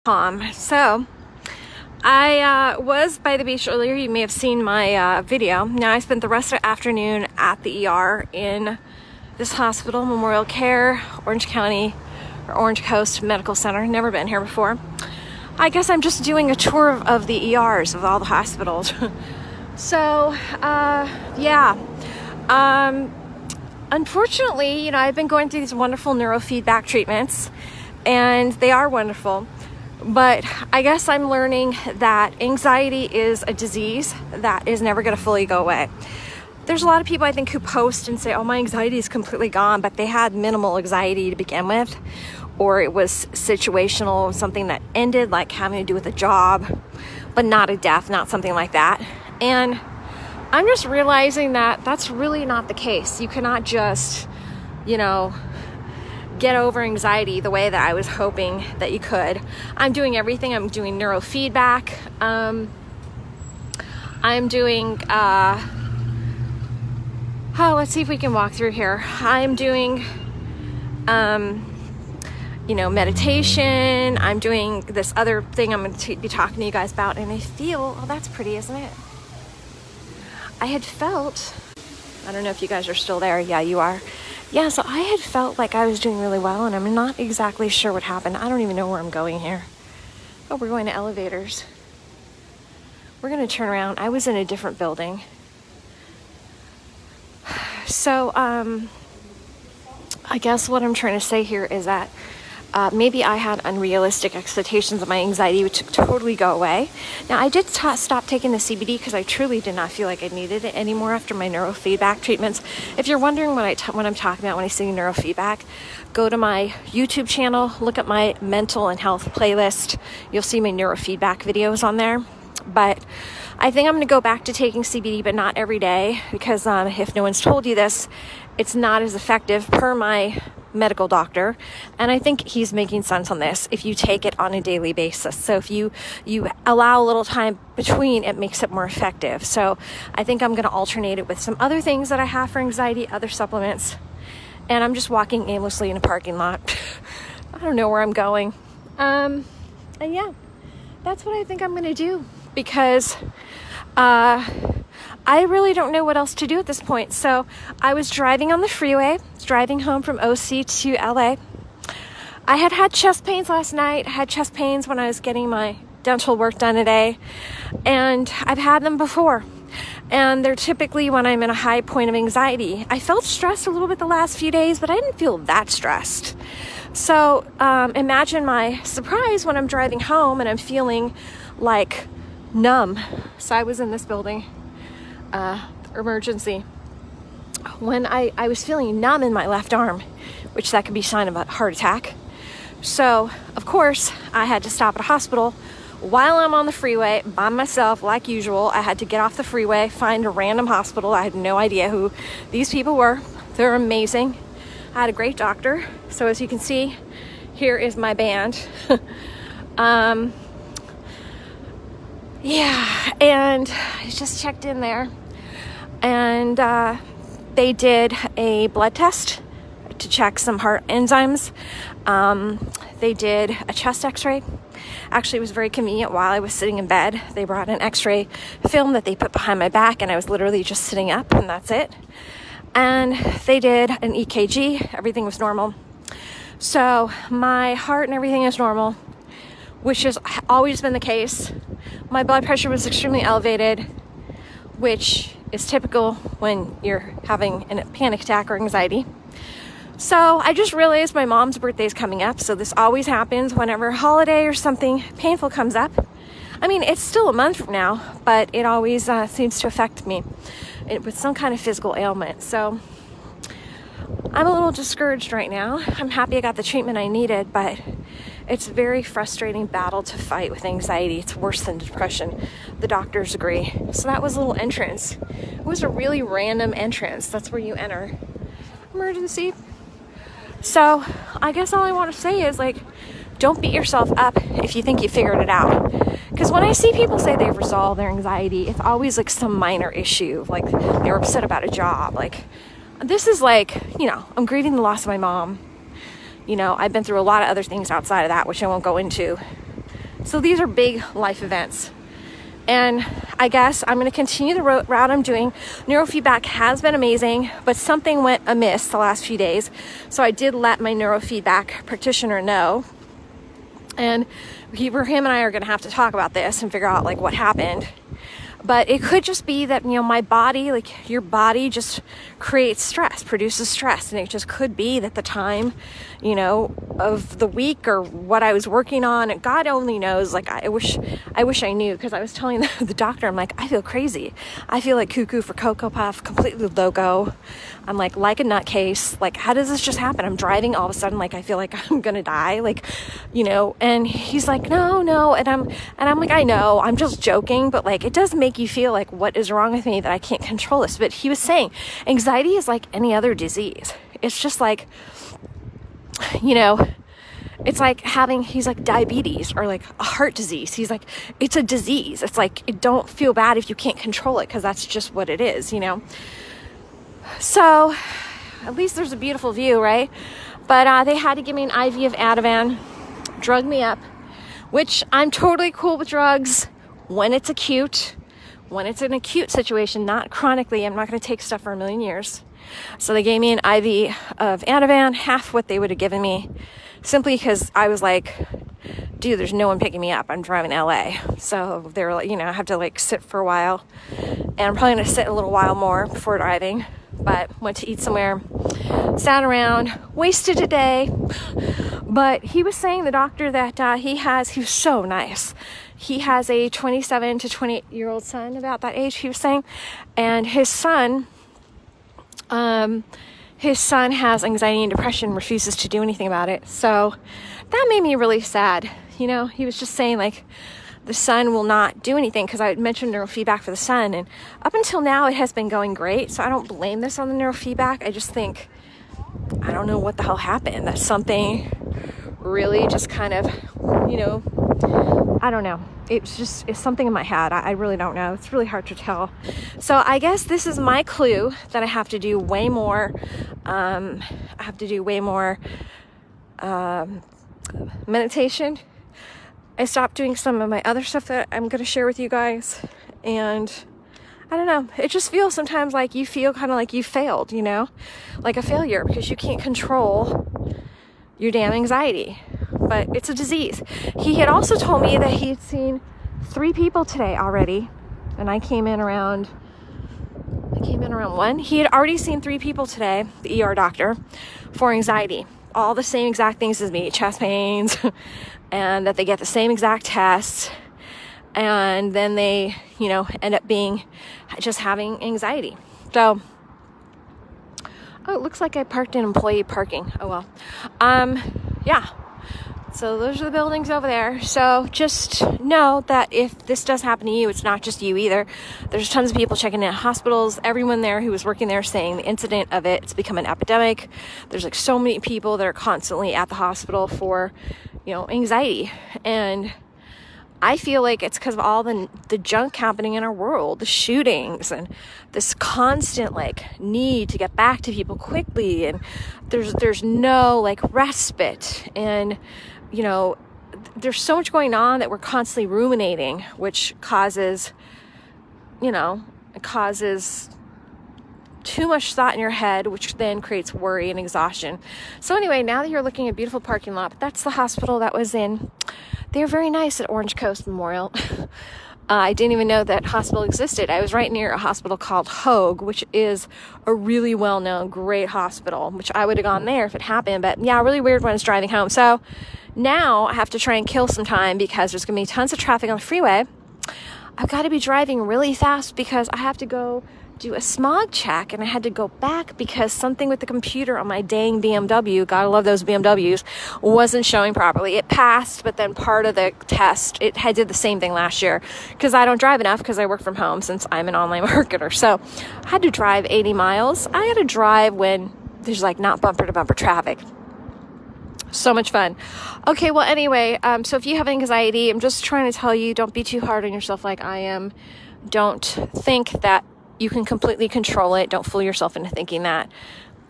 So I was by the beach earlier. You may have seen my video. Now I spent the rest of the afternoon at the ER in this hospital, Memorial Care, Orange County or Orange Coast Medical Center. Never been here before. I guess I'm just doing a tour of the ERs of all the hospitals. So yeah. Unfortunately, you know, I've been going through these wonderful neurofeedback treatments, and they are wonderful. But I guess I'm learning that anxiety is a disease that is never going to fully go away. There's a lot of people, I think, who post and say, oh, my anxiety is completely gone, but they had minimal anxiety to begin with, or it was situational, something that ended, like having to do with a job, but not a death, not something like that. And I'm just realizing that that's really not the case. You cannot just, you know, get over anxiety the way that I was hoping that you could. I'm doing everything. I'm doing neurofeedback. I'm doing, let's see if we can walk through here. I'm doing, you know, meditation. I'm doing this other thing I'm going to be talking to you guys about. And I feel, oh, that's pretty, isn't it? I had felt, I don't know if you guys are still there. Yeah, you are. Yeah, so I had felt like I was doing really well, and I'm not exactly sure what happened. I don't even know where I'm going here. Oh, we're going to elevators. We're going to turn around. I was in a different building. So, I guess what I'm trying to say here is that maybe I had unrealistic expectations of my anxiety, which totally go away. Now, I did stop taking the CBD because I truly did not feel like I needed it anymore after my neurofeedback treatments. If you're wondering what I'm talking about when I say neurofeedback, go to my YouTube channel, look at my mental and health playlist. You'll see my neurofeedback videos on there. But I think I'm going to go back to taking CBD, but not every day, because if no one's told you this, it's not as effective per my medical doctor, and I think he's making sense on this if you take it on a daily basis. So if you allow a little time between, it makes it more effective. So I think I'm going to alternate it with some other things that I have for anxiety, other supplements, and I'm just walking aimlessly in a parking lot. I don't know where I'm going. And yeah, that's what I think I'm going to do, because I really don't know what else to do at this point. So I was driving on the freeway, driving home from OC to LA. I had chest pains last night. I had chest pains when I was getting my dental work done today. And I've had them before. And they're typically when I'm in a high point of anxiety. I felt stressed a little bit the last few days, but I didn't feel that stressed. So imagine my surprise when I'm driving home and I'm feeling like numb. So I was in this building. Emergency, when I was feeling numb in my left arm, which that could be a sign of a heart attack. So of course I had to stop at a hospital while I'm on the freeway by myself, like usual. I had to get off the freeway, find a random hospital. I had no idea who these people were. They're amazing. I had a great doctor. So as you can see, here is my band. Yeah, and I just checked in there, and they did a blood test to check some heart enzymes. They did a chest x-ray. Actually, it was very convenient. While I was sitting in bed, they brought an x-ray film that they put behind my back, and I was literally just sitting up, and that's it. And they did an EKG. Everything was normal. So my heart and everything is normal, which has always been the case. My blood pressure was extremely elevated, which is typical when you're having a panic attack or anxiety. So I just realized my mom's birthday is coming up. So this always happens whenever a holiday or something painful comes up. I mean, it's still a month from now, but it always seems to affect me with some kind of physical ailment. So I'm a little discouraged right now. I'm happy I got the treatment I needed, but it's a very frustrating battle to fight with anxiety. It's worse than depression. The doctors agree. So that was a little entrance. It was a really random entrance. That's where you enter. Emergency. So I guess all I want to say is, like, don't beat yourself up if you think you figured it out. Because when I see people say they've resolved their anxiety, it's always like some minor issue. Like they were upset about a job. Like this is like, you know, I'm grieving the loss of my mom. You know, I've been through a lot of other things outside of that, which I won't go into. So these are big life events. And I guess I'm going to continue the route I'm doing. Neurofeedback has been amazing, but something went amiss the last few days. So I did let my neurofeedback practitioner know. And him and I are going to have to talk about this and figure out like what happened. But it could just be that, my body, like your body just creates stress, produces stress. And it just could be that the time, of the week or what I was working on, God only knows. Like, I wish I knew, because I was telling the doctor, I'm like, I feel crazy. I feel like cuckoo for Cocoa Puff, completely loco. I'm like a nutcase. Like, how does this just happen? I'm driving all of a sudden, like, I feel like I'm going to die. Like, and he's like, no. And I'm like, I know, I'm just joking, but like, it does make you feel like, what is wrong with me that I can't control this? But he was saying anxiety is like any other disease. It's just like, it's like he's like diabetes or like a heart disease. He's like, it's a disease. It's like, don't feel bad if you can't control it, because that's just what it is, So at least there's a beautiful view, right? But they had to give me an IV of Ativan, drug me up, which I'm totally cool with drugs when it's acute. When it's an acute situation, not chronically, I'm not going to take stuff for a million years. So they gave me an IV of Ativan, half what they would have given me, simply because I was like, dude, there's no one picking me up. I'm driving to LA. So they were like, I have to like sit for a while. And I'm probably going to sit a little while more before driving. But went to eat somewhere, sat around, wasted a day. But he was saying, the doctor, that he was so nice. He has a 27 to 28-year-old son, about that age, he was saying. And his son has anxiety and depression, refuses to do anything about it. So that made me really sad. He was just saying like, the son will not do anything, because I mentioned neurofeedback for the son, and up until now it has been going great. So I don't blame this on the neurofeedback. I just think, I don't know what the hell happened. That something really just kind of, I don't know. It's something in my head. I really don't know. It's really hard to tell. So I guess this is my clue that I have to do way more. I have to do way more meditation. I stopped doing some of my other stuff that I'm going to share with you guys. And I don't know. It just feels sometimes like you feel kind of like you failed, like a failure, because you can't control your damn anxiety. But it's a disease. He had also told me that he had seen 3 people today already. And I came in around 1. He had already seen 3 people today, the ER doctor, for anxiety. All the same exact things as me, chest pains, and that they get the same exact tests, and then they, end up being just having anxiety. So, it looks like I parked in employee parking. Oh well. Yeah. So those are the buildings over there. So just know that if this does happen to you, it's not just you either. There's tons of people checking in at hospitals. Everyone there who was working there saying the incident of it's become an epidemic. There's like so many people that are constantly at the hospital for, anxiety. And I feel like it's because of all the junk happening in our world, the shootings and this constant need to get back to people quickly. And there's no respite, and there's so much going on that we're constantly ruminating, which causes too much thought in your head, which then creates worry and exhaustion. So anyway, now that you're looking at a beautiful parking lot, that's the hospital that was in. They're very nice at Orange Coast Memorial. I didn't even know that hospital existed. I was right near a hospital called Hoag, which is a really well-known, great hospital, which I would have gone there if it happened. But yeah, really weird when I was driving home. So now I have to try and kill some time because there's going to be tons of traffic on the freeway. I've got to be driving really fast because I have to go do a smog check, and I had to go back because something with the computer on my dang BMW, gotta love those BMWs, wasn't showing properly. It passed, but then part of the test, it did the same thing last year because I don't drive enough because I work from home since I'm an online marketer. So I had to drive 80 miles. I had to drive when there's not bumper to bumper traffic. So much fun. Okay, well, anyway, so if you have anxiety, I'm just trying to tell you, don't be too hard on yourself like I am. Don't think that you can completely control it. Don't fool yourself into thinking that.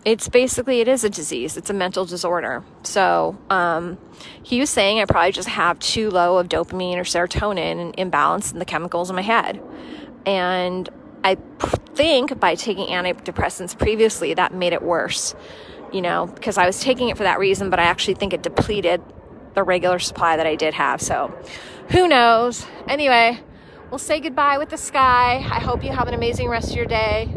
it's basically, it is a disease. It's a mental disorder. So he was saying I probably just have too low of dopamine or serotonin and imbalance in the chemicals in my head. And I think by taking antidepressants previously, that made it worse, you know, because I was taking it for that reason, but I actually think it depleted the regular supply that I did have. So who knows? Anyway, we'll say goodbye with the sky. I hope you have an amazing rest of your day.